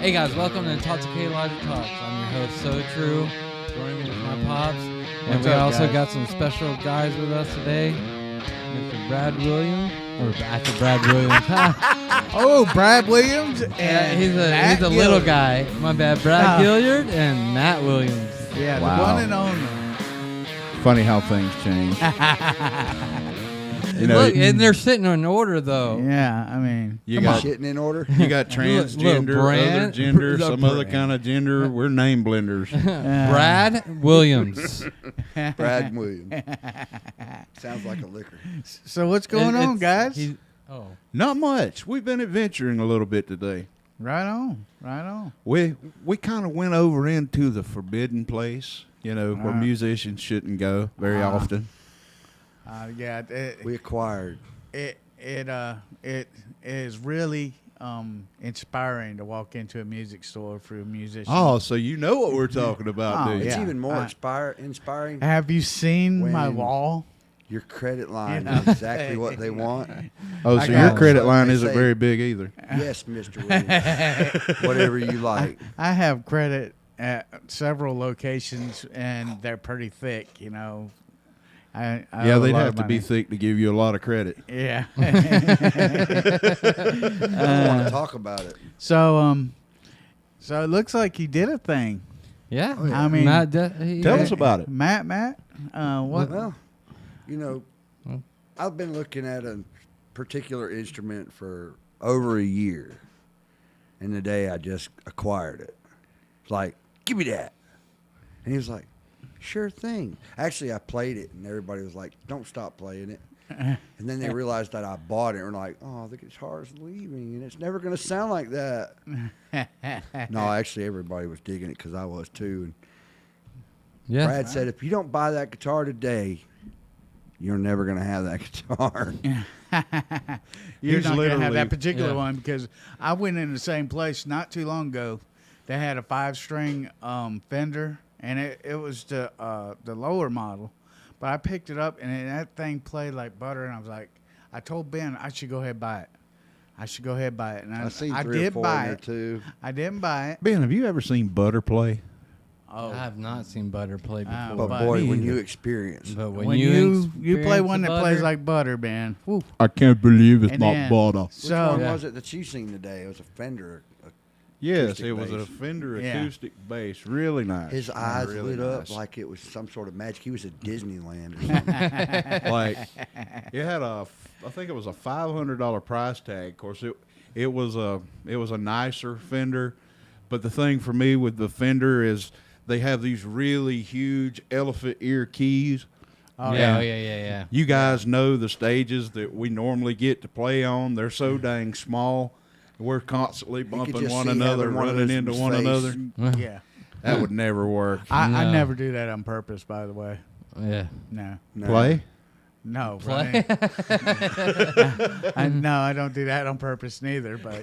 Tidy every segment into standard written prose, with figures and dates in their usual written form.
Hey guys, welcome to Talk to K Logic Talks. I'm your host, So True. Joining me with my pops. And What's we up, also guys? got some special guys with us today. Mr. Brad Williams. Or after Brad Williams. Oh, Brad Williams. Yeah, And he's Matt a little Gilliard. guy. My bad. Brad Ah. Gilliard and Matt Williams. Yeah, Wow. the one and only. Funny how things change. You know, Look, and they're sitting in order though. Yeah, I mean, you come got on. Shitting in order. you got transgender, brand- other gender, the some other brand. kind of gender. We're name blenders. Brad Williams. Brad Williams. Sounds like a liquor. So what's going on, guys? Oh. Not much. We've been adventuring a little bit today. Right on, right on. We kind of went over into the forbidden place, where musicians shouldn't go very often. Yeah, We acquired. it is really inspiring to walk into a music store for a musician. Oh, so you know what we're talking about, Oh, do you? It's Yeah. even more inspiring. Have you seen my When- wall? Your credit line Yeah. is exactly what they want. Oh, I so got your it. credit They line isn't say- very big either. Yes, Mr. Williams. Whatever you like. I have credit at several locations, and they're pretty thick. I Yeah, owe a they'd lot have of to be money. thick to give you a lot of credit. Yeah. I don't want to talk about it. So it looks like he did a thing. Yeah. Oh, yeah. I mean, Matt, Tell us about it. Matt. What? Well, I've been looking at a particular instrument for over a year. And the day I just acquired it. It's like, give me that. And he was like, sure thing. Actually, I played it, and everybody was like, don't stop playing it. And then they realized that I bought it, and were like, oh, the guitar's leaving, and it's never going to sound like that. No, actually, everybody was digging it because I was too. And Yeah. Brad said, if you don't buy that guitar today, you're never going to have that guitar. You're He's not going to have literally- that particular yeah. one because I went in the same place not too long ago. They had a 5-string Fender, and it was the lower model. But I picked it up, and that thing played like butter, and I told Ben I should go ahead and buy it. And I've seen I 3 or did 4 buy in there it. too. I didn't buy it. Ben, have you ever seen Butter play? Oh, I have not seen Butter play before. Ah, But But boy, when either. you experience it. But when you play experience one the that plays butter- like butter, man. Whew. I can't believe it's And then- Butter. Which So one Yeah. was it that you seen today? It was a Fender. Yes, acoustic it was a bass. Fender Yeah. acoustic bass. Really nice. His eyes really lit up nice. like it was some sort of magic. He was at Disneyland or something. Like it had I think it was a $500 price tag. Of course, it was a nicer Fender, but the thing for me with the Fender is they have these really huge elephant ear keys. Oh, yeah. You guys know the stages that we normally get to play on. They're so dang small. We're constantly could bumping just one see another, having one of running those into in one his another. face. Yeah. That would never work. I No. never do that on purpose, by the way. Yeah. No. No. Play? No. Play? No, I don't do that on purpose neither, but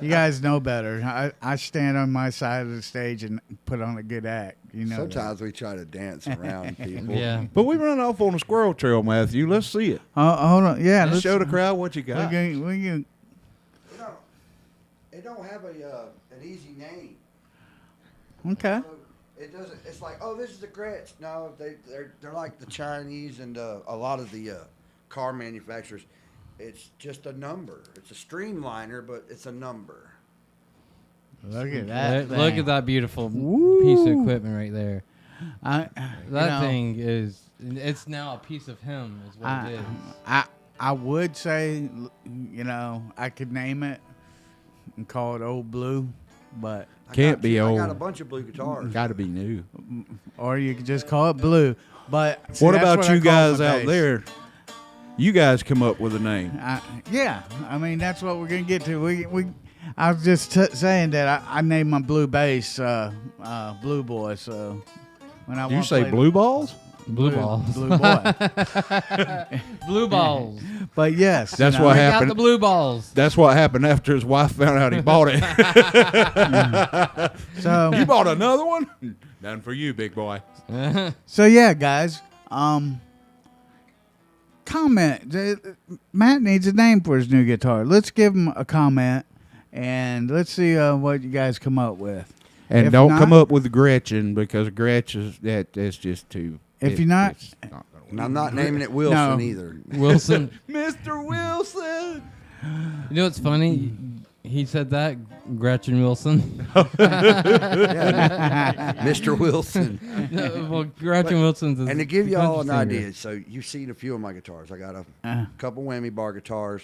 you guys know better. I stand on my side of the stage and put on a good act. You know that. Sometimes we try to dance around people. Yeah. But we run off on a squirrel trail, Matthew. Let's see it. Hold on. Yeah. Let's Let's show the crowd what you we got. can, It don't have an easy name. okay. So it doesn't. It's like, oh, this is the Gretsch. No, they're like the Chinese and a lot of the car manufacturers. It's just a number. It's a streamliner, but it's a number. Look at that. Look thing. at that beautiful Woo. piece of equipment right there. That That thing it's now a piece of him is what it is. I would say, I could name it and call it Old Blue, but Can't be I got old. a bunch of blue guitars. Got to be new. or you could just call it Blue. But see, What that's about I you call guys my out bass. there? You guys come up with a name. Yeah, I mean that's what we're gonna get to. I was just saying that I named my blue bass Blue Boy. So when I Do you want to say play blue balls? Blue balls. Blue Boy. Blue balls. But yes, That's you know, what Bring out happened. the blue balls. That's what happened after his wife found out he bought it. So You bought another one? None for you, big boy. So yeah, guys. Comment. Matt needs a name for his new guitar. Let's give him a comment And let's see what you guys come up with. And If don't not- come up with Gretchen because Gretchen's that's just too. If you're not- it's not gonna And work. I'm not naming it Wilson No. either. Wilson. Mr. Wilson. You know what's funny? He said that Gretchen Wilson. Mr. Wilson. No, well, Gretchen Wilson's. And to give the y'all an country singer. idea, so you've seen a few of my guitars. I got a Uh, couple whammy bar guitars,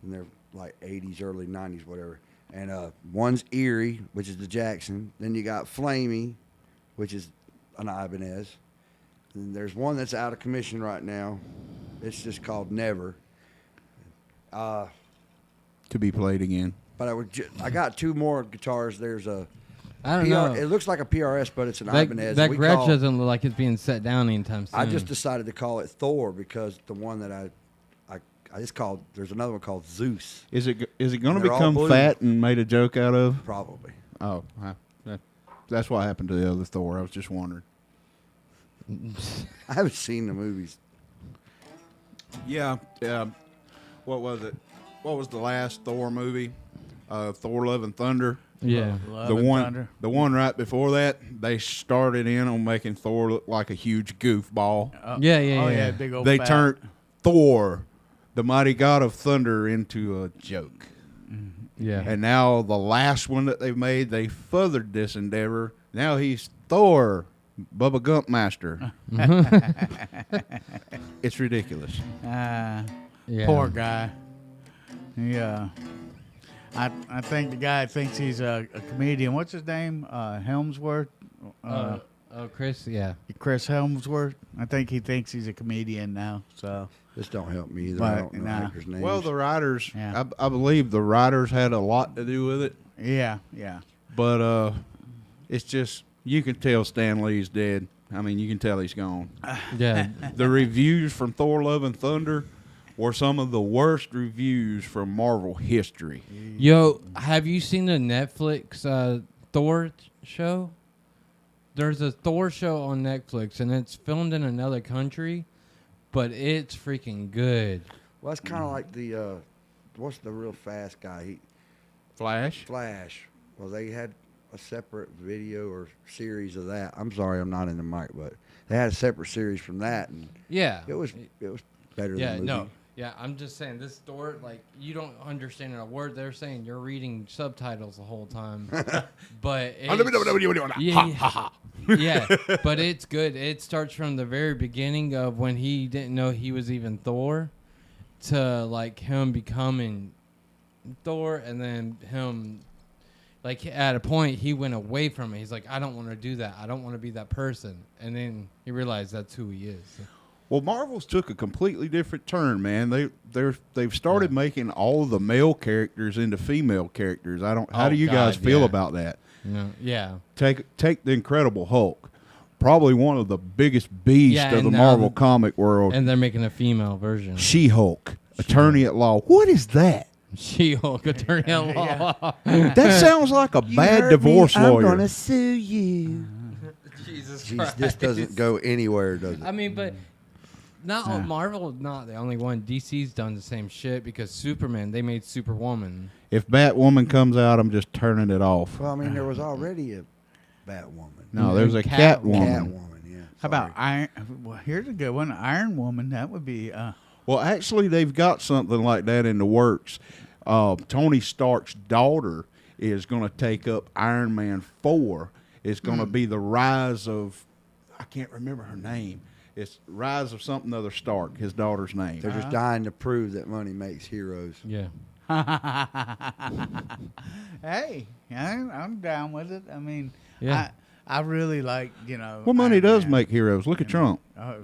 and they're like 80s, early 90s, whatever. And one's Erie, which is the Jackson. Then you got Flamey, which is an Ibanez. And there's one that's out of commission right now. It's just called Never. To be played again. But I got two more guitars. There's a I don't PR, know. it looks like a PRS, but it's an that Ibanez. that We Gretch call- doesn't look like it's being set down anytime soon. I just decided to call it Thor because the one that I just called. There's another one called Zeus, Is it going to They're all become blue. fat and made a joke out of? probably. Oh, that's what happened to the other Thor. I was just wondering. I haven't seen the movies. Yeah. What was it? What was the last Thor movie? Thor: Love and Thunder. Yeah. Love the and one, Thunder. the one right before that, they started in on making Thor look like a huge goofball. Yeah, Oh, yeah. big old They fat. turned Thor, the mighty god of thunder, into a joke. Yeah. And now the last one that they've made, they furthered this endeavor. Now he's Thor, Bubba Gump Master. It's ridiculous. Yeah. Poor guy. Yeah. I think the guy thinks he's a comedian. What's his name? Helmsworth? Oh, Chris. Yeah. Chris Helmsworth. I think he thinks he's a comedian now. So This don't help me either. But, I don't know nah. actors' names. Well, the writers, Yeah. I believe the writers had a lot to do with it. yeah. But it's just, you can tell Stan Lee's dead. I mean, you can tell he's gone. Yeah. The reviews from Thor: Love and Thunder were some of the worst reviews from Marvel history. Yo, have you seen the Netflix Thor show? There's a Thor show on Netflix, and it's filmed in another country, but it's freaking good. well, that's kind of like the what's the real fast guy? Flash? Flash. Well, they had a separate video or series of that. I'm sorry, I'm not in the mic, but they had a separate series from that, and Yeah. it was better Yeah, than the movie. no. Yeah, I'm just saying this Thor, like, you don't understand a word they're saying. You're reading subtitles the whole time. But yeah, but it's good. It starts from the very beginning of when he didn't know he was even Thor to, like, him becoming Thor, and then him, like, at a point, he went away from it. He's like, I don't want to do that. I don't want to be that person. And then he realized that's who he is. Well, Marvel's took a completely different turn, man. They've started making all the male characters into female characters. How Oh, do you guys God, feel yeah. about that? Yeah. Take the Incredible Hulk, probably one of the biggest beasts Yeah, of the and now Marvel comic world. And they're making a female version. She-Hulk, attorney at law. What is that? She-Hulk, attorney at law. That sounds like a bad divorce lawyer. sue you. Jesus Jeez, Christ. this doesn't go anywhere, does it? I mean, but not Marvel. Not the only one. DC's done the same shit because Superman. They made Superwoman. If Batwoman comes out, I'm just turning it off. Well, I mean, there was already a Batwoman. No, there's a Catwoman. Catwoman. Yeah. How about Iron? Well, here's a good one. Iron Woman. That would be. Well, actually, they've got something like that in the works. Tony Stark's daughter is going to take up Iron Man 4. It's going to be the rise of, I can't remember her name. It's Rise of something other Stark, his daughter's name. They're just dying to prove that money makes heroes. Yeah. Hey, I'm down with it. I mean, Yeah. I really like Well, money Iron does Man. make heroes. Look at Trump. Oh,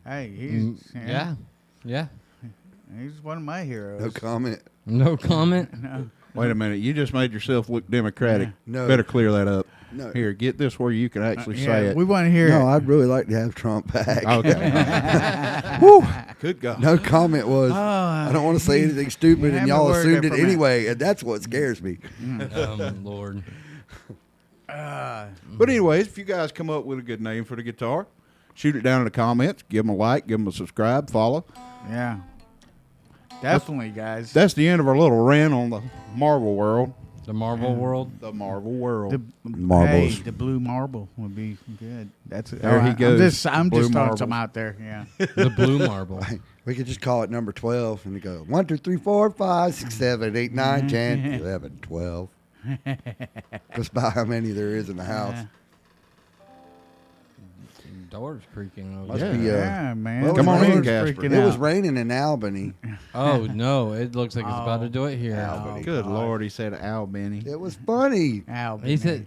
hey, he's Yeah. he's one of my heroes. No comment. No comment. No. Wait a minute. You just made yourself look Democratic. No. Better clear that up. No. Here, get this where you can actually Yeah, say it. we want to hear. No, it. I'd really like to have Trump back. Okay. Woo. Good God. No comment was, Oh, I don't want to say anything stupid, you and had y'all my word assumed there it for a minute. anyway, and that's what scares me. Lord. But anyways, if you guys come up with a good name for the guitar, shoot it down in the comments. Give them a like. Give them a subscribe. Follow. Yeah. Definitely, guys. That's the end of our little rant on the Marvel world. The Marvel world. The Marvel world. Marbles. Hey, the blue marble would be good. That's There he I'm goes. I'm Blue just throwing marbles. some out there. Yeah. The blue marble. We could just call it number 12 and go 1, 2, 3, 4, 5, 6, 7, 8, 9, 10, 11, 12. Just by how many there is in the house. Doors creaking over Must there. be, Yeah, man. well, Come on in, Door's Casper. freaking It was out. raining in Albany. Oh no! It looks like it's about to Oh. do it here. Albany. Good God. Lord, he said Albany. It was funny. Albany. He said,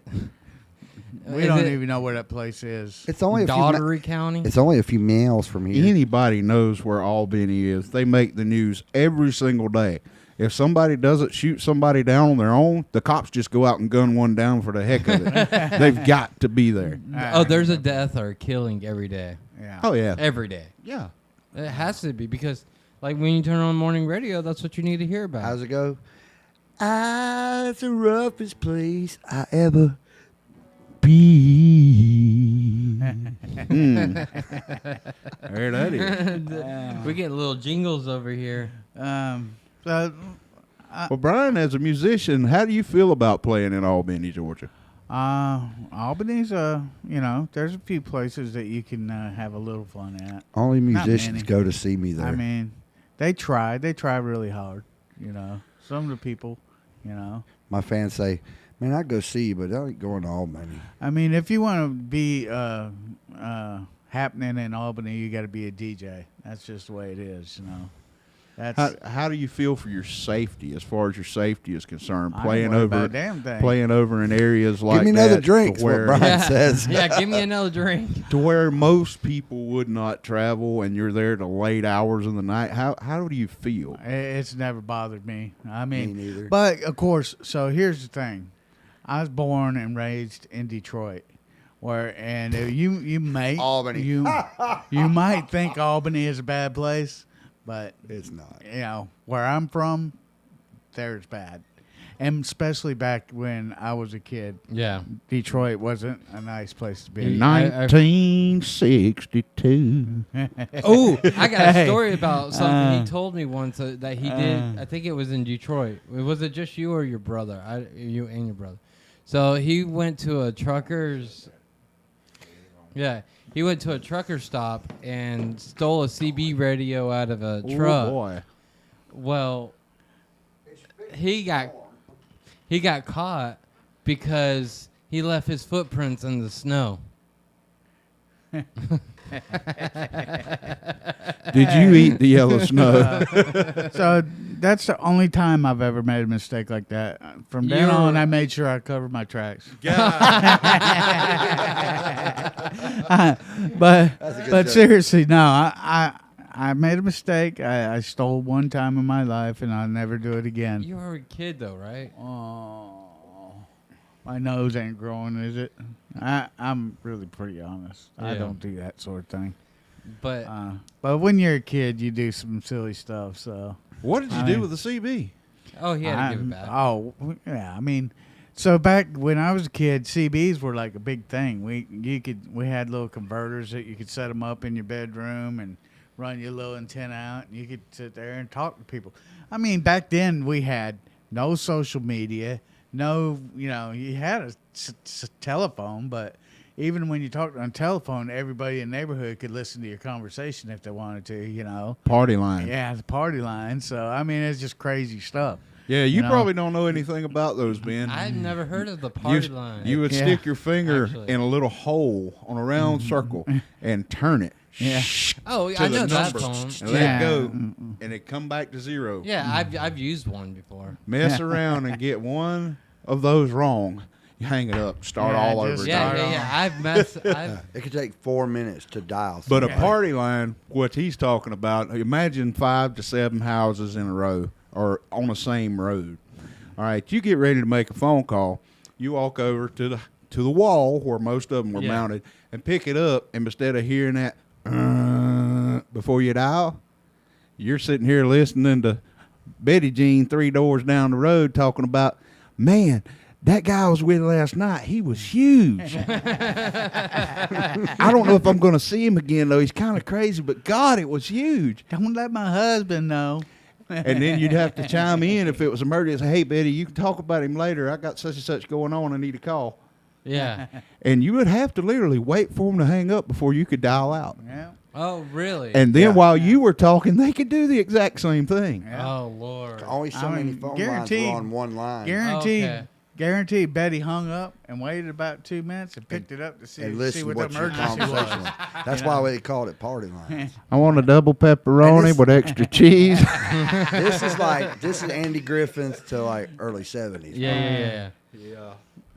we is don't it even know where that place is. It's only a few. Daughtery County. It's only a few miles from here. Anybody knows where Albany is. They make the news every single day. If somebody doesn't shoot somebody down on their own, the cops just go out and gun one down for the heck of it. They've got to be there. Oh, there's a death or a killing every day. Yeah. Oh yeah, Every day. yeah. It has to be because, like, when you turn on morning radio, that's what you need to hear about. How's it go? It's the roughest place I ever be. There that is. We get little jingles over here. So, Well, Brian, as a musician, how do you feel about playing in Albany, Georgia? Albany's, there's a few places that you can have a little fun at. Only Not musicians many. go to see me there. I mean, they try really hard. Some of the people, My fans say, "Man, I go see you, but I ain't going to Albany." I mean, if you want to be happening in Albany, you got to be a DJ. That's just the way it is. That's How do you feel for your safety, as far as your safety is concerned, I ain't playing worried about over a damn thing. playing over in areas like Give me another that drink, to what where, Brian says. Yeah, give me another drink. to where most people would not travel, and you're there to late hours in the night. How do you feel? It's never bothered me. I mean, neither. But of course, so here's the thing: I was born and raised in Detroit, and you may Albany. you might think Albany is a bad place, but It's not. where I'm from, there's bad, and especially back when I was a kid, Yeah. Detroit wasn't a nice place to be. In I- 1962. Oh, I got a Hey. story about something Uh, he told me once that he did. I think it was in Detroit. Was it just you or your brother? You and your brother. So he went to a trucker's. Yeah, he went to a trucker stop and stole a CB radio out of a truck. Oh boy. Well, he got caught because he left his footprints in the snow. Did you eat the yellow snow? So that's the only time I've ever made a mistake like that. From then You're- on, I made sure I covered my tracks. But That's a good but joke. seriously, no, I made a mistake. I stole one time in my life, and I'll never do it again. You were a kid though, right? Oh, my nose ain't growing, is it? I'm really pretty honest. I Yeah. don't do that sort of thing. But But when you're a kid, you do some silly stuff. So What did you I- do with the CB? oh, he had to give it back. Oh, yeah. I mean, so back when I was a kid, CBs were like a big thing. We had little converters that you could set them up in your bedroom and run your little antenna out, and you could sit there and talk to people. I mean, back then we had no social media, no, you had a telephone, but even when you talked on telephone, everybody in the neighborhood could listen to your conversation if they wanted to. Party line. Yeah, the party line. So I mean, it's just crazy stuff. Yeah, you know? probably don't know anything about those, Ben. I'd never heard of the you, party line. you would Yeah. stick your finger Actually. in a little hole on a round circle and turn it. Yeah. oh, to I the know that number. phone. And let Yeah. it go, and it come back to zero. Yeah, I've used one before. Mess around and get one of those wrong. You hang it up, start Yeah, all just over Yeah, again. Start yeah, yeah. I've messed. It could take 4 minutes to dial. But a something. party line, what he's talking about, imagine 5 to 7 houses in a row or on the same road. All right, you get ready to make a phone call. You walk over to the wall where most of them were Yeah. mounted and pick it up. And instead of hearing that before you dial, you're sitting here listening to Betty Jean 3 doors down the road talking about, man, that guy I was with last night, he was huge. I don't know if I'm going to see him again, though. He's kind of crazy, but God, it was huge. Don't let my husband know. And then you'd have to chime in if it was emergency. Say, hey, Betty, you can talk about him later. I got such and such going on. I need a call. Yeah. And you would have to literally wait for him to hang up before you could dial out. Yeah. Oh, really? And then Yeah. while you were talking, they could do the exact same thing. Yeah. Oh, Lord. Only so I many mean, phone lines guaranteed- were on one line. Guaranteed. Guaranteed. Betty hung up and waited about 2 minutes and picked it up to see, And listen what what the your emergency conversation was. was. That's why they called it party line. I want a double pepperoni And this- with extra cheese. This is Andy Griffin's to like early 70s. Yeah.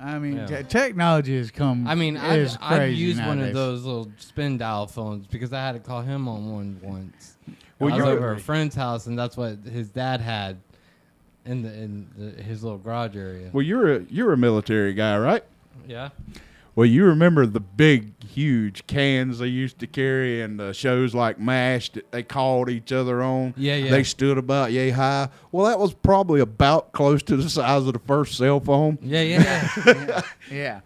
I mean, Yeah. technology has come. I mean, is I've crazy used one of nowadays. those little spin dial phones because I had to call him on one once. Well, I was you- over at a friend's house, and that's what his dad had in his little garage area. Well, you're a military guy, right? Yeah. Well, you remember the big, huge cans they used to carry in the shows like MASH that they called each other on? Yeah. They stood about yay high. Well, that was probably about close to the size of the first cell phone. Yeah. Yeah.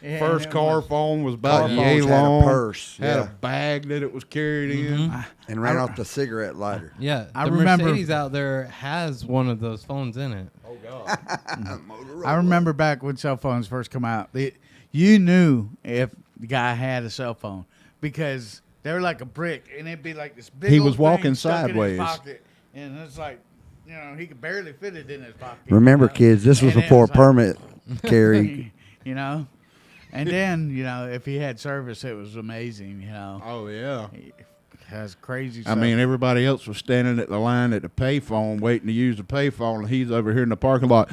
Yeah, First and it car was- phone was Car about yay phones had a long. purse, Had yeah. a bag that it was carried in. And ran off the cigarette lighter. Yeah. I The remember- Mercedes out there has one of those phones in it. Oh, God. I remember back when cell phones first come out. You knew if the guy had a cell phone because they were like a brick, and it'd be like this big. He old was walking thing stuck in his sideways. pocket, and it's like, he could barely fit it in his pocket. Remember, you know? kids, this was And it before was like- permit carry. And then if he had service, it was amazing. Oh, yeah. He has crazy. I stuff. mean, everybody else was standing at the line at the payphone waiting to use the payphone, and he's over here in the parking lot.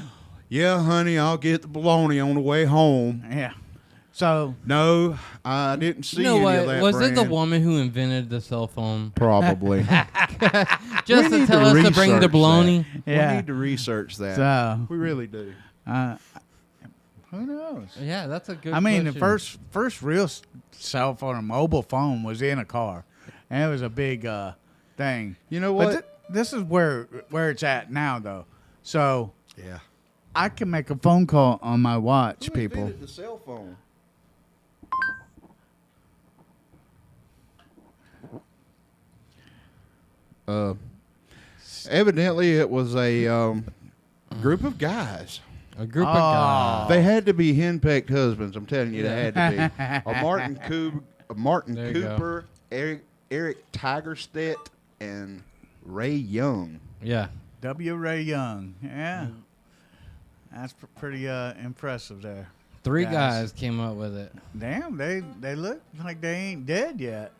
Yeah, honey, I'll get the bologna on the way home. yeah. So No, I didn't see You know any what? of that Was it the brand. woman who invented the cell phone? Probably. Just to need tell to us to bring the research bologna? yeah. We need to research that. So We really do. who knows? Yeah, that's a good I mean, question. the first real cell phone or mobile phone was in a car, and it was a big thing. You know But what? this is where it's at now, though. So Yeah. I can make a phone call on my watch, Who people. invented the cell phone? Evidently, it was a group of guys. A group Oh. of guys. They had to be henpecked husbands. I'm telling you, they had to be. A Martin There you go. Cooper, Eric Tigerstedt, and Ray Young. Yeah. W. Ray Young. Yeah. That's pretty impressive there. Three Guys. guys came up with it. Damn, they look like they ain't dead yet.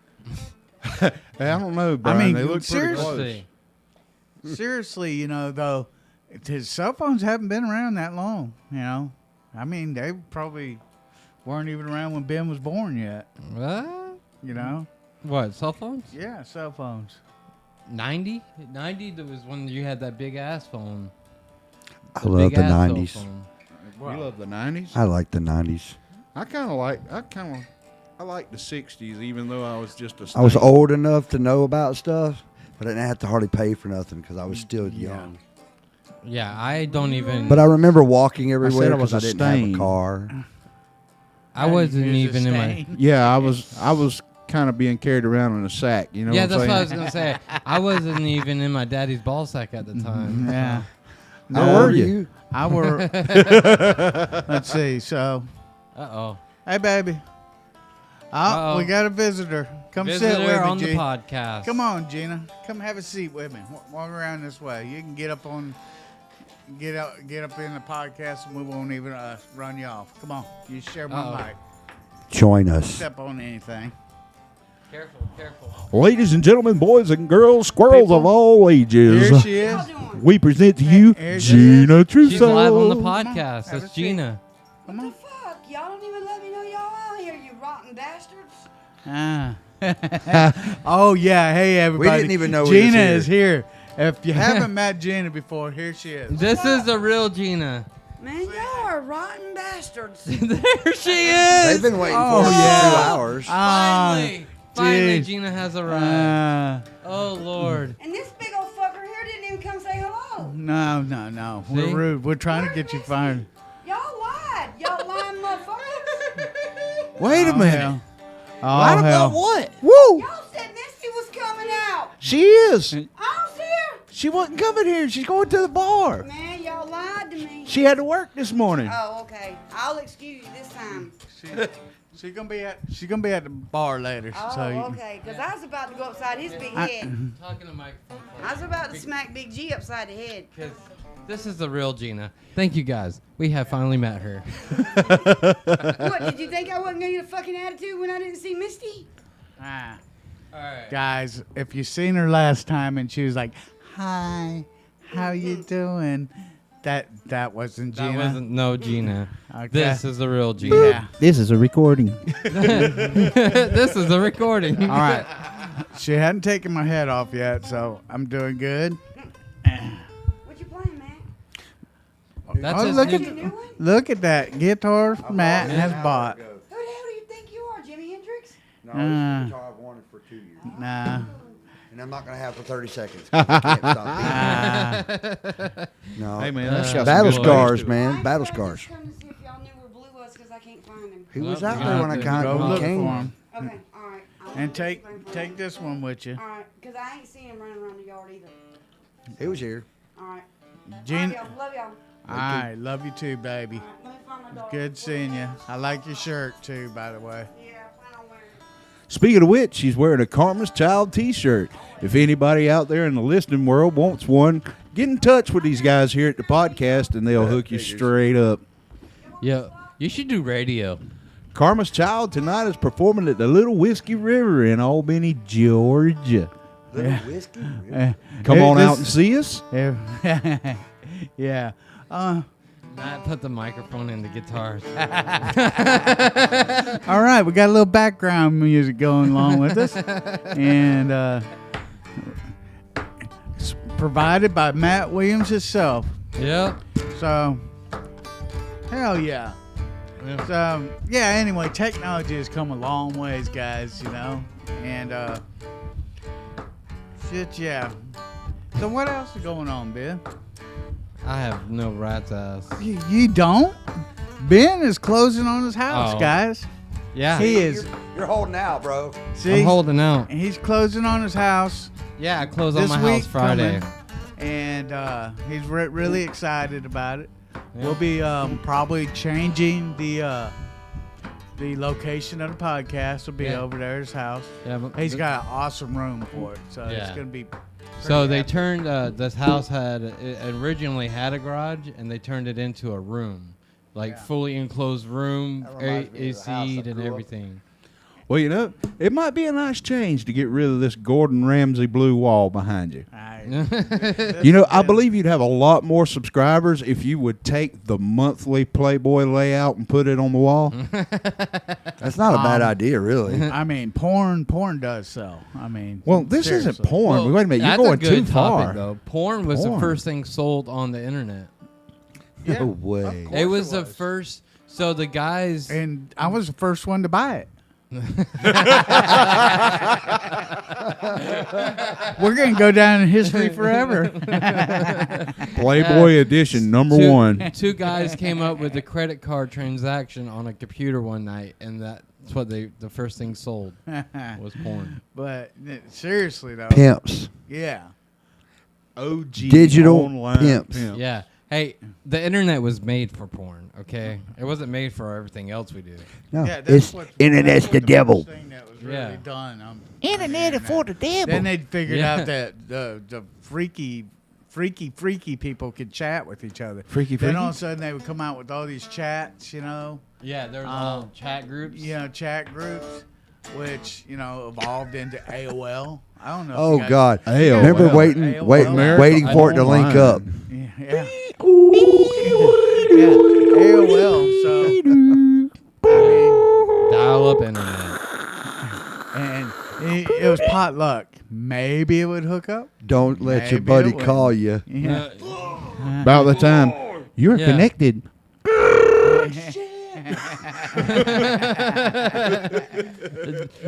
I don't know, Brian. mean, they look pretty seriously. Let's close. see. Seriously, though, his cell phones haven't been around that long. I mean, they probably weren't even around when Ben was born yet. What? What, cell phones? Yeah, cell phones. 90? 90 that was when you had that big ass phone. I love the big-ass cell 90s. phone. You love the 90s? I like the 90s. I like the 60s, even though I was just a I was snake. old enough to know about stuff, but I didn't have to hardly pay for nothing because I was still young. Yeah, I don't even. But I remember walking everywhere I was because I a didn't have stain. a car. I wasn't Here's a even in my. stain. Yeah, I was kind of being carried around in a sack. You know Yeah, what I'm that's saying? what I was gonna say. I wasn't even in my daddy's ball sack at the time. Yeah. How were you? I were. Let's see. So, Uh oh. hey, baby. Oh, Uh-oh. we got a visitor. Come sit Visitor with me, on G. the podcast. Come on, Gina. Come have a seat with me. Walk around this way. You can get up in the podcast, and we won't even run you off. Come on. You share my Uh-oh. mic. Join us. Step on anything. Careful, careful. Ladies and gentlemen, boys and girls, squirrels People, of all ages, Here she is. we present to you Here's she Gina Trusso. She's live on the on, podcast. have a That's seat. Gina. Come What on. the fuck? Y'all don't even let me know y'all out here, you rotten bastards. Ah. Oh yeah, hey everybody. didn't even know we Gina was is here. If you haven't met Gina before, here she is. This is the real Gina. Man, y'all are rotten bastards. There she is. They've been waiting Oh, for yeah. 2 hours. Finally, finally, geez. Gina has arrived. Uh, Oh Lord. And this big old fucker here didn't even come say hello. no. See? We're rude. We're trying to get you fired. Y'all lied. Y'all lying motherfuckers. Wait a Oh, minute. hell. Oh hell. What? Woo! Y'all said Misty was coming out. She is. I don't see her. She wasn't coming here. She's going to the bar. Man, y'all lied to me. She had to work this morning. Oh, okay. I'll excuse you this time. She's gonna be at the bar later. Oh, so you, okay. Because I was about to go upside his big head. Talking to microphone. I was about to smack Big G upside the head. Because this is the real Gina. Thank you guys. We have finally met her. What, did you think I wasn't going to get a fucking attitude when I didn't see Misty? Ah. All right. Guys, if you seen her last time and she was like, "Hi, how you doing?" That wasn't Gina. That wasn't no Gina. Okay. This is the real Gina. Yeah. This is a recording. This is a recording. All right. She hadn't taken my head off yet, so I'm doing good. What you playing, Matt? That's Oh, his look new- at You new one? Look at that guitar Matt has bought. Who the hell do you think you are, Jimi Hendrix? No, this is the guitar I've wanted for 2 years. Nah. And I'm not going to have it for 30 seconds. 'Cause I can't stop Ah. no. Hey, man, that's got some Battle good scars, legs to it. man. Battle I'm scars. just coming to see if y'all knew where Blue was because I can't find him. He was Well, out you there when I got kind Go of look for came. him. Okay, all right. And take this one with you. All right, because I ain't seen him running around the yard either. He was here. All right. Gene, Love y'all. I love you too, baby. All right, let me find my dog. Good seeing you. I like your shirt too, by the way. Yeah, I plan on wearing it. Speaking of which, she's wearing a Karma's Child T-shirt. If anybody out there in the listening world wants one, get in touch with these guys here at the podcast, and they'll hook you straight up. Yeah, you should do radio. Karma's Child tonight is performing at the Little Whiskey River in Albany, Georgia. Little Yeah. whiskey. Come on This- out and see us. Yeah. Matt put the microphone in the guitars. All right, we got a little background music going along with us, and it's provided by Matt Williams himself. Yep. So, hell yeah. Yeah. So, yeah. Anyway, technology has come a long ways, guys. You know, and shit, yeah. So, what else is going on, Ben? I have no rat's ass. You don't? Ben is closing on his house, Oh. guys. Yeah. He is. You're holding out, bro. See, I'm holding out. he's closing on his house Yeah, I close on this my week house Friday. coming, and he's really excited about it. Yeah. We'll be probably changing the location of the podcast. Will be Yeah. over there at his house. Yeah, but He's got an awesome room for it, so it's Yeah. gonna be. So they epic. turned this house it originally had a garage, and they turned it into a room, like Yeah. fully enclosed room, That reminds me of the house I AC and grew up. everything. Well, you know, it might be a nice change to get rid of this Gordon Ramsay blue wall behind you. You know, I believe you'd have a lot more subscribers if you would take the monthly Playboy layout and put it on the wall. That's not a bad idea, really. I mean, porn does sell. I mean, Well, this isn't seriously. porn. Well, Wait a minute, you're that's going a good too far. topic, though. Porn was the Porn. first thing sold on the internet. Yeah, No way. of course It was the was. first. So the guys. And I was the first one to buy it. We're gonna go down in history forever. Playboy edition number two, one. Two guys came up with a credit card transaction on a computer one night, and that's what the first thing sold was porn. But seriously though, Pimps. yeah. OG Digital online pimps. pimp. Yeah. Hey, the internet was made for porn. Okay, it wasn't made for everything else we do. No, Yeah, it's that's internet's the first devil. thing that was really Yeah. done. Internet is for the devil. Then they figured Yeah. out that the freaky people could chat with each other. Freaky Then all freaky? of a sudden they would come out with all these chats, you know, Yeah, there's all chat groups. chat groups, which evolved into AOL. I don't know. if Oh you guys- God! AOL. Remember AOL. waiting for it to link Online. up. Yeah. Yeah, AOL. So Dial up internet. and it was potluck. Maybe it would hook up. Don't let your Maybe buddy it would. call you. Yeah. About the time you're Yeah. connected.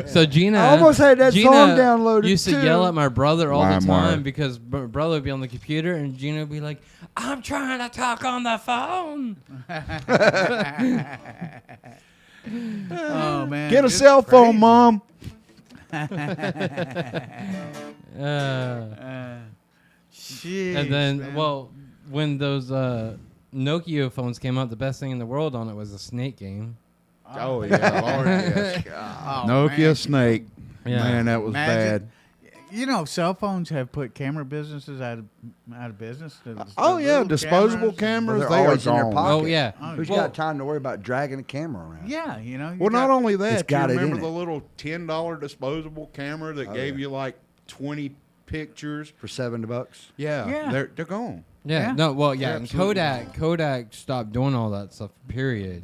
So Gina, I almost had that Gina song downloaded, used to too. yell at my brother all the LimeWire. time because my brother would be on the computer and Gina would be like, "I'm trying to talk on the phone." Oh man. Get a it's cell phone, crazy. Mom. Jeez, And then, man. well, when those Nokia phones came out, the best thing in the world on it was a Snake game. Oh yeah, Lord, yes. Oh, Nokia man. Snake. Yeah. Man, that was Imagine- bad. You know, cell phones have put camera businesses out of business. The Oh yeah, little disposable Well, cameras. they're They are always in their gone. pocket. Oh yeah. Oh, Who's Well- got time to worry about dragging a camera around? Yeah, you know. You Well, not got- only that, It's you got it in remember it. the little $10 disposable camera that Oh, gave yeah. you like 20 pictures? For $7. Yeah, Yeah. they're gone. Yeah. Yeah. No. Well, yeah. And Absolutely. Kodak stopped doing all that stuff. Period.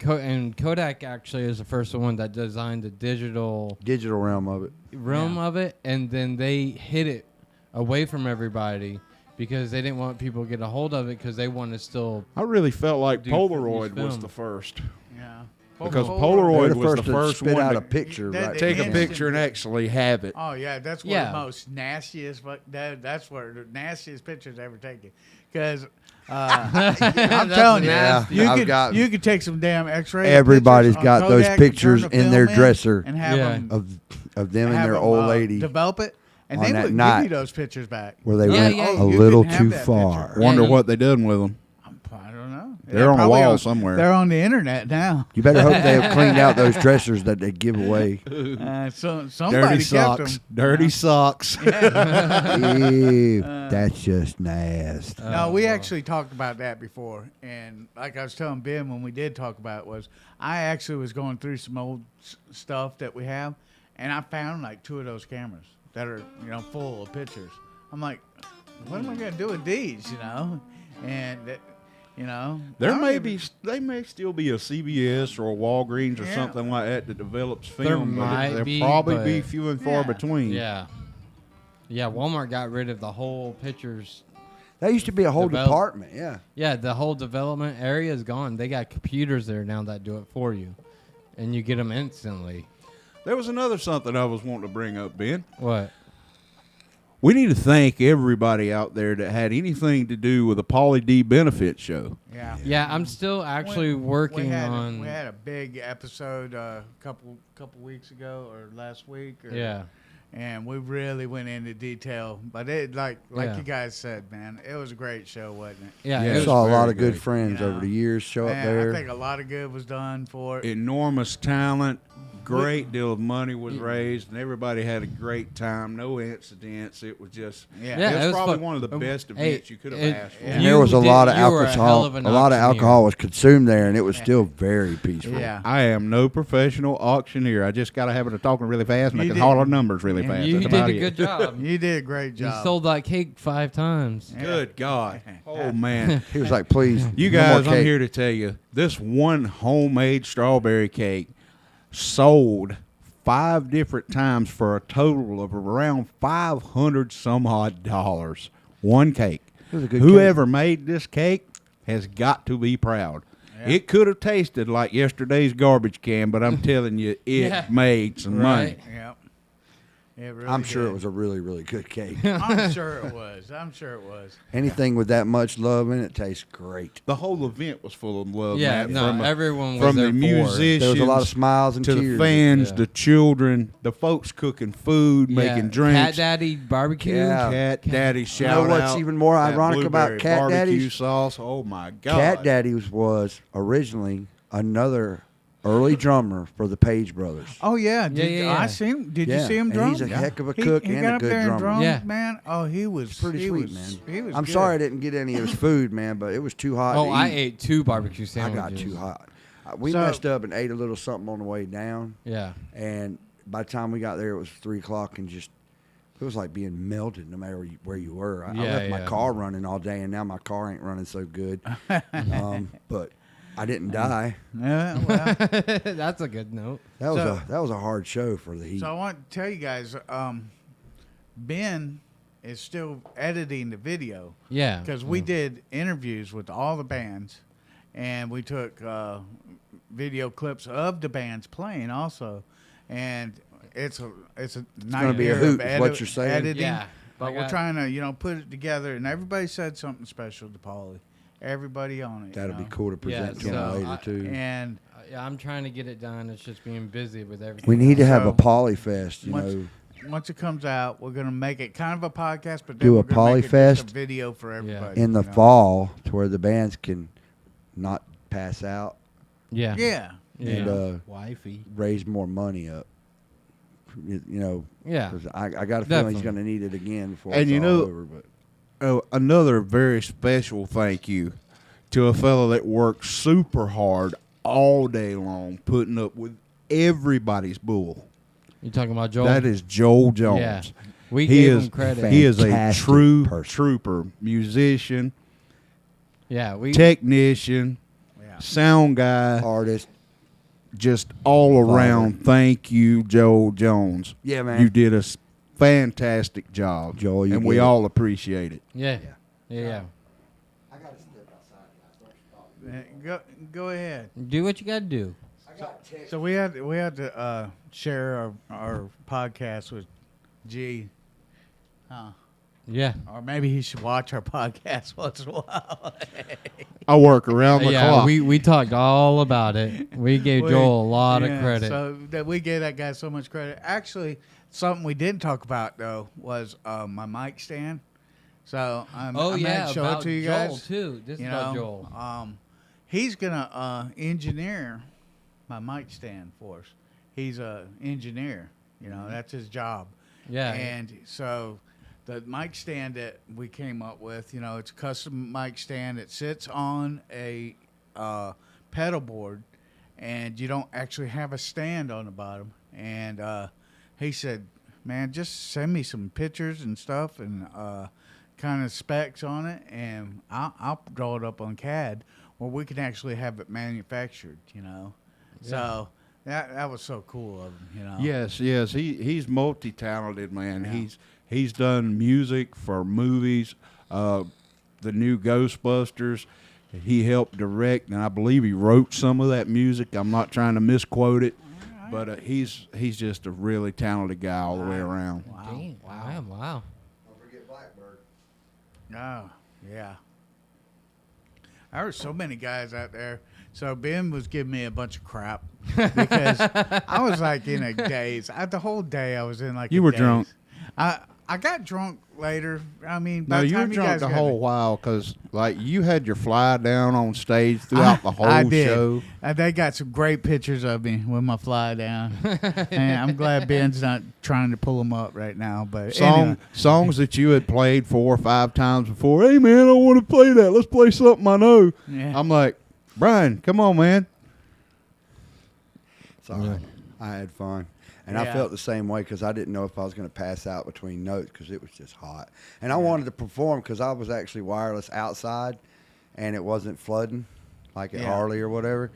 And Kodak actually is the first one that designed the digital Digital realm of it. realm of it, and then they hid it away from everybody because they didn't want people to get a hold of it because they wanted to still. I really felt like Do Polaroid use was film. the first. Yeah. Because They're Polaroid the was first the to first spit one out to a picture. That- Right that- take a Instant. picture and actually have it. Oh yeah, that's one Yeah. of the most nastiest. That's where the nastiest pictures ever taken. Because I'm That's telling you, nasty. Yeah, I've you got- could you could take some damn X-ray. Everybody's pictures got on those Kodak and pictures turn the in their film dresser and have Yeah. them of them and have their them, old lady develop it, and on they that would night. give you those pictures back. where they Yeah, went yeah, a you little can have too that far. picture. Wonder you- what they done with them. I don't know. They're on a probably wall somewhere. They're on the internet now. You better hope they have cleaned out those dressers that they give away. Somebody Dirty kept socks. them. Dirty socks. Ew, that's just nasty. No, we actually talked about that before, and like I was telling Ben when we did talk about it was I actually was going through some old stuff that we have, and I found like 2 of those cameras that are full of pictures. I'm like, what am I gonna do with these? And that, There I may don't be, even- they may still be a CVS or a Walgreens or Yeah. something like that develops There film. but might they'll be, probably be but- few and far Yeah. between. Yeah. Yeah. Walmart got rid of the whole pictures. That used to be a whole Develop- department. Yeah. Yeah, the whole development area is gone. They got computers there now that do it for you, and you get them instantly. There was another something I was wanting to bring up, Ben. What? We need to thank everybody out there that had anything to do with the Pauly D benefit show. Yeah. Yeah, I'm still actually working we had on. We had a big episode a couple weeks ago or last week. Yeah. And we really went into detail, but it like Yeah. you guys said, man, it was a great show, wasn't it? Yeah. Yeah. it I was- saw a very lot of good good. friends Yeah. over the years show up Man, there. I think a lot of good was done for it. Enormous talent, great deal of money was raised, and everybody had a great time. No incidents. It was just, Yeah. Yeah, it it was was probably fun. one of the best Hey, events you could have it- asked for. yeah. And there was a You lot of did- you were a hell alcohol. of an A lot of auctioneer. alcohol was consumed there, and it was still very peaceful. Yeah. I am no professional auctioneer. I just got to have it talking really fast, and I You can did- holler numbers really and fast. You That's did about a it. good job. You did a great You job. sold that cake 5 times. Yeah. Good God. Oh, man. He was like, "Please, You no more guys, I'm cake." here to tell you this one homemade strawberry cake sold 5 different times for a total of around $500 some odd dollars. One cake. It was a good Whoever made this cake has got to be proud. Yeah. It could have tasted like yesterday's garbage can, but I'm telling you, it Yeah. made some money. Right. Yep. It really I'm sure did. it was a really, really good cake. I'm sure it was. I'm sure it was. Anything with that much love in it tastes great. The whole event was full of love. Yeah, Matt, no, from, everyone was from there the for. musicians There was a lot of smiles and to tears. the fans, Yeah. the children, the folks cooking food, Yeah, making drinks. Cat Daddy barbecue. Yeah. Cat Daddy You shout know what's out. even more that ironic about blueberry Cat barbecue Daddy's? sauce. Oh my God! Cat Daddy's was originally another early drummer for the Page Brothers. Oh yeah, did, yeah, yeah. I seen. Did you Yeah, see him and drum? he's a heck of a cook he and got a up good there and drummer. drummed, Yeah. man. Oh, he was Pretty he sweet, was, man. He was. I'm good. sorry I didn't get any of his food, man, but it was too hot Oh, to I eat. ate 2 barbecue I sandwiches. got too hot. We So- messed up and ate a little something on the way down, Yeah. and by the time we got there, it was 3 o'clock, and just it was like being melted no matter where you were. I Yeah, left my yeah. car running all day, and now my car ain't running so good. But I didn't die. Yeah, well, That's a good note. That was So- that was a hard show for the heat. so I want to tell you guys, Ben is still editing the video Yeah. because we did interviews with all the bands, and we took video clips of the bands playing also, and it's a gonna be a nightmare hoot, of is what you're saying? editing. Yeah. But I we're got- trying to put it together, and everybody said something special to Pauly. Everybody on it. That'll you be know? cool to present to so him later I- too. And Yeah, I'm trying to get it done. It's just being busy with everything. We need to have So- a Polyfest, you Once- know. once it comes out, we're gonna make it kind of a podcast, but then Do we're a gonna make it just Polyfest a video for everybody. in the you know? fall to where the bands can not pass out Yeah. Yeah. and Wifey. raise more money up. You know, Yeah. 'cause I got a feeling he's Definitely. going to need it again before And it's you all know- over. But Another very special thank you to a fellow that worked super hard all day long, putting up with everybody's bull. You talking about Joel? That is Joel Jones. Yeah. We He gave is him credit. He is a Fantastic true person. trooper, musician, Yeah. We. technician, Yeah. sound guy, artist, just all around. Thank you, Joel Jones. yeah, man. You did a fantastic job, Joel, you and we get it. all appreciate it. Yeah. Yeah. I got to step outside. Go ahead. Do what you got to do. So we had to share our podcast with G. Huh. Yeah. Or maybe he should watch our podcast once in a while. I work around the Yeah. clock. We talked all about it. We gave Joel a lot of Yeah, credit. So that we gave that guy so much credit. Actually, something we didn't talk about though was my mic stand. So I might show about it to you Joel guys. too. This is You about know, Joel. he's gonna engineer my mic stand for us. He's a engineer. You know, that's his job. Yeah. And so the mic stand that we came up with, you know, it's a custom mic stand. It sits on a pedal board, and you don't actually have a stand on the bottom. And he said, man, just send me some pictures and stuff and kind of specs on it, and I'll draw it up on CAD where we can actually have it manufactured, you know. Yeah. So that was so cool of him, you know. Yes, yes. He's multi-talented, man. Yeah. He's done music for movies, the new Ghostbusters. He helped direct, and I believe he wrote some of that music. I'm not trying to misquote it, but he's just a really talented guy all the way around. Wow. Damn. Wow. Don't forget Blackbird. Oh, yeah. There were so many guys out there. So Ben was giving me a bunch of crap because I was like in a daze. The whole day I was in like You a were daze. drunk. I got drunk later. I mean, No, by the you were time drunk guys the got whole me- while because, like, you had your fly down on stage throughout the whole I did. show. They got some great pictures of me with my fly down, and I'm glad Ben's not trying to pull them up right now. But anyway. Songs that you had played 4 or 5 times before. Hey, man, I want to play that. Let's play something I know. Yeah. I'm like, Brian, come on, man. It's all right. I had fun. And I Yeah. felt the same way because I didn't know if I was going to pass out between notes because it was just hot. And I wanted to perform because I was actually wireless outside and it wasn't flooding like at Yeah. Harley or whatever.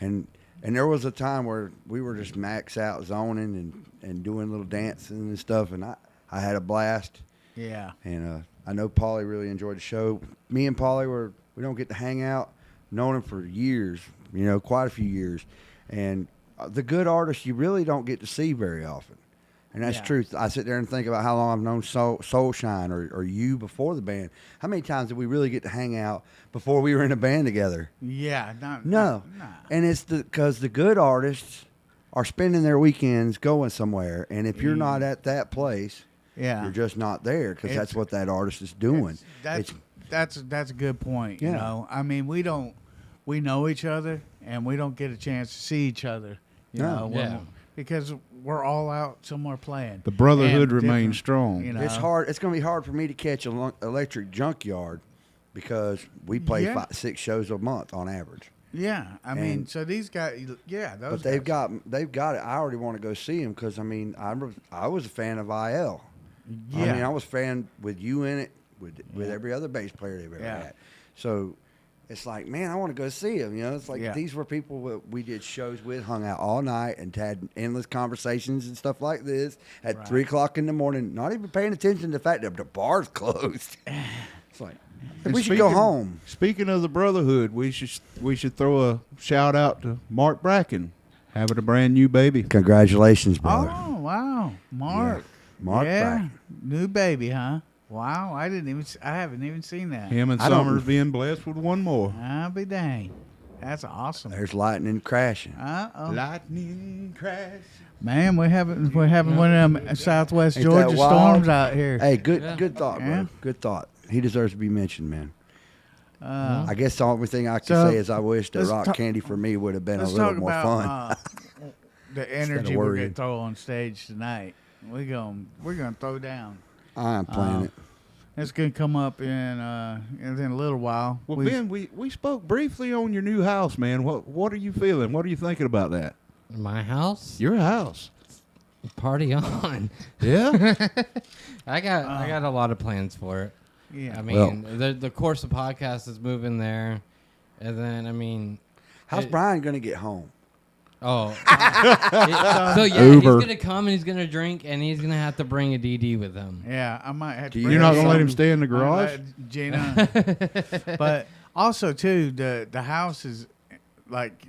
And there was a time where we were just max out zoning and doing little dancing and stuff. And I had a blast. Yeah. And I know Paulie really enjoyed the show. Me and Paulie we don't get to hang out. Known him for years, you know, quite a few years. And the good artists you really don't get to see very often. And that's Yeah. truth. I sit there and think about how long I've known Soulshine or you before the band. How many times did we really get to hang out before we were in a band together? Yeah. No. Nah. And it's because the good artists are spending their weekends going somewhere. And if you're not at that place, Yeah. you're just not there because It's- that's what that artist is doing. That's a good point. You Yeah. know, I mean, we know each other, and we don't get a chance to see each other. You No. know, Yeah. because we're all out somewhere playing. The brotherhood And remains different, strong. You know, It's hard. It's going to be hard for me to catch an electric junkyard because we play Yeah. 6 shows a month on average. Yeah, I mean, And- so these guys, yeah, those. But they've guys, got it. I already want to go see them because I mean I was a fan of IL. Yeah, I mean I was a fan with you in it with every other bass player they've ever Yeah. had. So it's like, man, I want to go see them. You know, it's like Yeah. these were people that we did shows with, hung out all night, and had endless conversations and stuff like this at Right. 3:00 in the morning, not even paying attention to the fact that the bar's closed. It's like And we should go speaking- home. Speaking of the brotherhood, we should throw a shout out to Mark Bracken, having a brand new baby. Congratulations, brother. Oh wow, Mark. Mark yeah, Bracken. new baby, huh? Wow, I haven't even seen that. Him and I don't- Summers being blessed with one more. I'll be dang. That's awesome. There's lightning crashing. Lightning crash. Man, we're having one of them Southwest Ain't that Georgia wild? storms out here. Hey, good Yeah. good thought, Yeah. bro. Good thought. He deserves to be mentioned, man. Uh, I guess the only thing I can So, say is I wish that let's rock talk- candy for me would have been a let's little talk more about fun. the energy we're worrying. gonna throw on stage tonight. We're gonna throw down. I'm playing it. It's gonna come up in a little while. Well, We- Ben, we spoke briefly on your new house, man. What are you feeling? What are you thinking about that? My house, Your house. party on. Yeah. I got a lot of plans for it. yeah. I mean, the course of podcast is moving there, and then I mean, How's it- Brian gonna get home? oh, so yeah, Uber. he's gonna come and he's gonna drink, and he's gonna have to bring a DD with him. Yeah, I might have to. You're bring You're not her gonna let him something. stay in the I'm gonna garage? let Gina. But also too, the house is like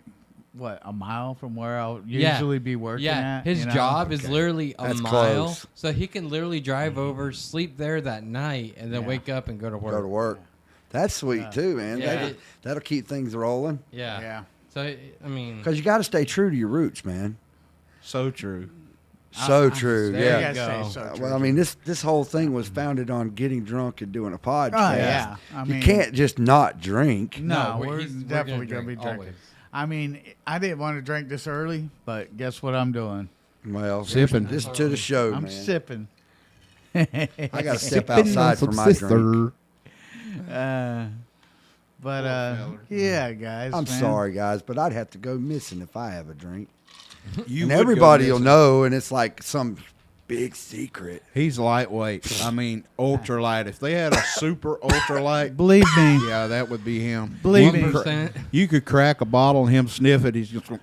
what, a mile from where I'll Yeah. usually be working Yeah, at. his you know? job is Okay. literally a That's mile, close. so he can literally drive over, sleep there that night, and then Yeah. wake up and go to work. Go to work. That's sweet Yeah. too, man. Yeah. That'll keep things rolling. Yeah. Yeah. So I mean, Because you got to stay true to your roots, man. So true. So true. there Yeah. you gotta go. stay so true. Well, I mean, this whole thing was founded on getting drunk and doing a podcast. Oh, yeah. I mean, you can't just not drink. No, we're he's- definitely gonna be drinking. always. I mean, I didn't want to drink this early, but guess what I'm doing? Well, Sipping. Just to the show, I'm man. sipping. I got to step outside for my drink. Yeah, guys. I'm man. sorry, guys, but I'd have to go missing if I have a drink. You And would go everybody will missing. know, and it's like some big secret. He's lightweight. I mean, ultralight. If they had a super ultralight, Believe me. yeah, that would be him. Believe me. 1%. You could crack a bottle and him sniff it. He's just going,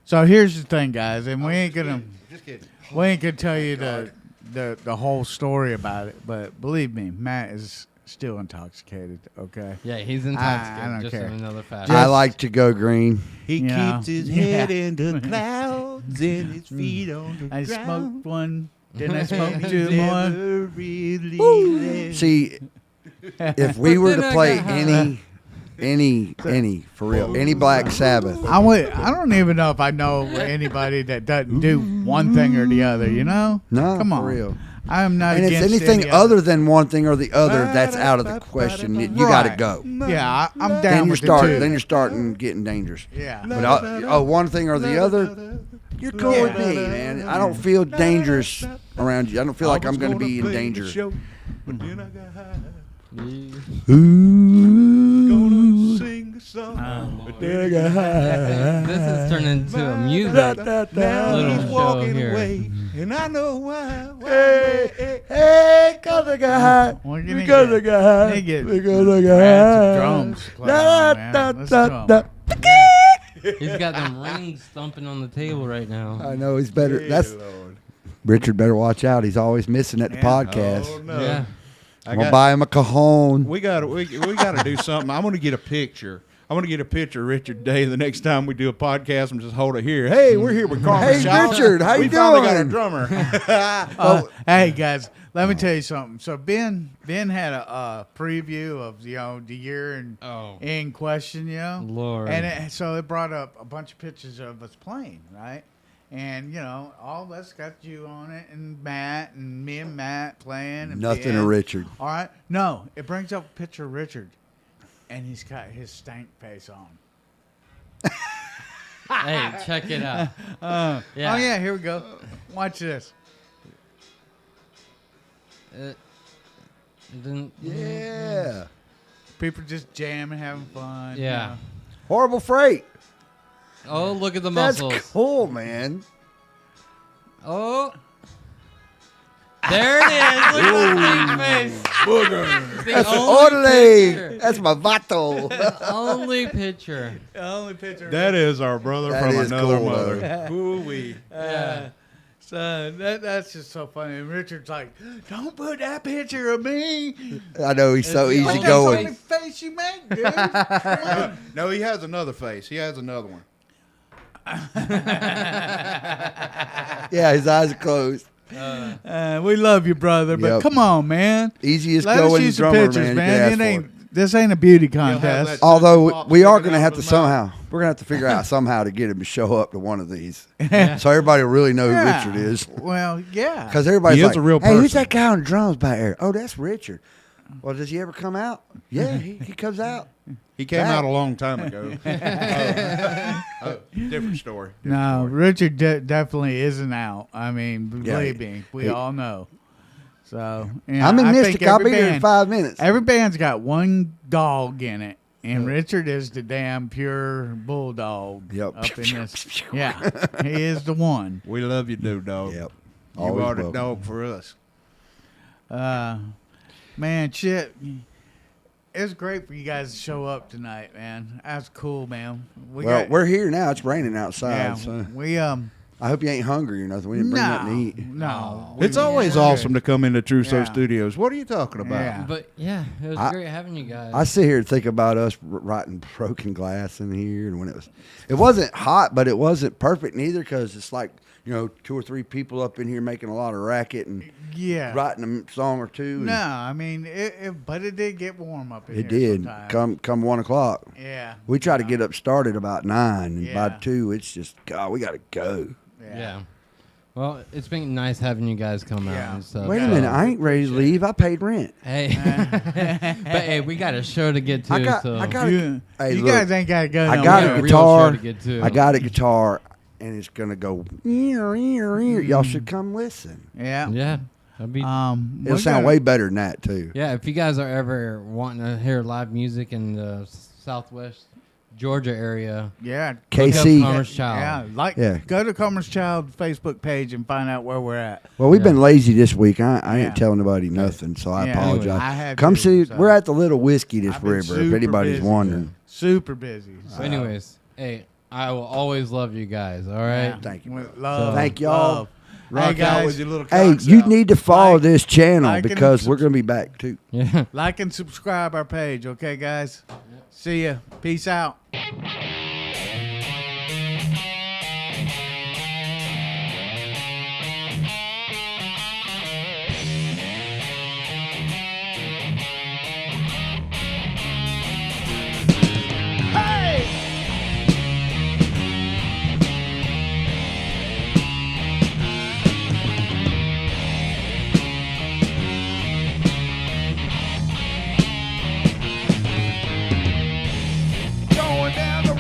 So here's the thing, guys, and we ain't gonna just kidding. tell you the whole story about it, but believe me, Matt is still intoxicated. Okay. Yeah, he's I intoxicated, don't just care. in another fashion. I like to go green. He You know, keeps his yeah. head in the clouds and his feet on the I ground. smoked one, then I smoked He's two more. never really See, if we were to then I play got high. any for real, any Black Sabbath, I don't even know if I know anybody that doesn't do one thing or the other. You know? no, Come on. for real. I'm not And if against anything any other than one thing or the other, that's out of the question. You got to Right. go. Yeah, I'm down Then you're with the starting. two. Then you're starting getting dangerous. Yeah. But one thing or the other, you're cool with me, man. I don't feel dangerous around you. I don't feel like I'm going to be in danger. But then I got high. Yeah. Gonna sing a song. But then I got high. This has turned into a music Now little he's show walking here. away, and I know why. Hey, cause I got high. We're gonna Because I get- got high. they get Because I got rats high. of drums playing on, man. Listen to 'em. da. He's got them rings thumping on the table right now. I know he's better. That's Richard. Better watch out. He's always missing at the Yeah. podcast. Oh, no. Yeah. I I'm gonna got, buy him a cajon. we got to do something. I'm gonna get a picture. I'm gonna get a picture of Richard Day the next time we do a podcast and just hold it here. Hey, we're here with Carmen Hey, Shaw. Richard, how we you finally got a doing? drummer. Hey guys, let me tell you something. So Ben had a preview of the year Oh. in question, Lord. and so it brought up a bunch of pictures of us playing, right? And all of us got you on it, and Matt and me and Matt playing. And Nothing Ben. to Richard. All right, no, it brings up a picture of Richard, and he's got his stank face on. Hey, check it out. Oh Yeah. yeah, here we go. Watch this. Didn't, Yeah. People just jamming, having fun. Yeah. Horrible freight. Oh, look at the That's muscles. cool, man. Oh. There it is. Look at that face. It's the That's only orderly. picture. That's my vato. The only picture. The only picture. That is our brother That from is another cool, mother. Ooh-wee. Yeah. So that's just so funny. And Richard's like, "Don't put that picture of me." I know he's so It's the That's easy the going. only face you make, dude. Come on. No, he has another face. He has another one. Yeah, his eyes are closed. We love you, brother, but Yep. come on, man. Easiest Let us going use some drummer, pictures, man. You man. can It ask ain't. This ain't a beauty He'll have contest. that- Although Pop we are sticking going to out have of to his somehow, we're going to have to figure out somehow to get him to show up to one of these, Yeah. so everybody will really know who Yeah. Richard is. Well, yeah. Because everybody's He is like, a real "Hey, who's person." that guy on the drums back there? Oh, that's Richard. Well, does he ever come out? Yeah, he comes out. He came Back. out a long time ago. Different story. No, Richard definitely isn't out. I mean, Yeah, believe me, we he- all know. So, yeah, I'm in I Mystic. think I'll every be there in band- 5 minutes. Every band's got one dog in it, and Richard is the damn pure bulldog. Yep. Up in this, yeah, he is the one. We love you, dude, dog. Yep. You Always are the welcome. dog for us. Man, shit. It's great for you guys to show up tonight, man. That's cool, man. We're here now. It's raining outside. yeah, So we I hope you ain't hungry or nothing. We didn't bring nothing to eat. No, It's we- always we're awesome to come into Trousseau Yeah. Studios. What are you talking about? Yeah. But yeah, it was I- great having you guys. I sit here and think about us writing broken glass in here, and when it wasn't hot, but it wasn't perfect neither, because it's like 2 or 3 people up in here making a lot of racket and Yeah. writing a song or two. and No, I mean, but it did get warm up in it here did. sometimes. Come 1 o'clock. Yeah. We try to get up started about 9, and by Yeah. 2, it's just God. We got to go. yeah. Well, it's been nice having you guys come out Yeah. and stuff. Wait a so- minute, I ain't ready to leave. I paid rent. Hey, but hey, we got a show to get to. I got so. a- Hey, you look, guys ain't got to go. I no got we more. a a real show guitar. to get to. I got a guitar, and it's gonna go. Y'all should come listen. Yeah. Yeah, that'd be. It'll sound way better than that too. Yeah, if you guys are ever wanting to hear live music in the Southwest Georgia area, Yeah. KC. Look up Commerce Child. Yeah. Go to Commerce Child Facebook page and find out where we're at. Well, we've Yeah. been lazy this week. I Yeah. ain't telling nobody nothing, so I Yeah. apologize. Anyway, I have Come to, see. so. We're at the Little Whiskey this I've been river. If super anybody's busy. wondering. Super busy. So anyways, hey, I will always love you guys. All right. Yeah. Thank you, With brother. love. Thank y'all. love. Rock Hey, out guys. with your little Hey, cocks you out. need to follow Like- this channel like and because we're subs- gonna be back too. Yeah. Like and subscribe our page, okay, guys? See ya. Peace out. Going down the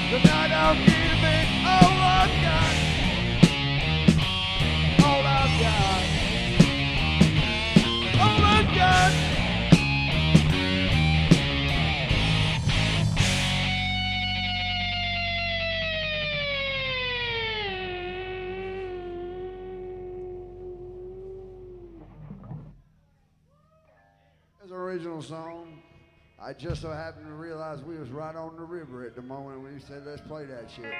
'Cause I don't give it all I've got. All I've got. All I've got. As an original song, I just so happened to realize we was right on the river at the moment when he said, let's play that shit.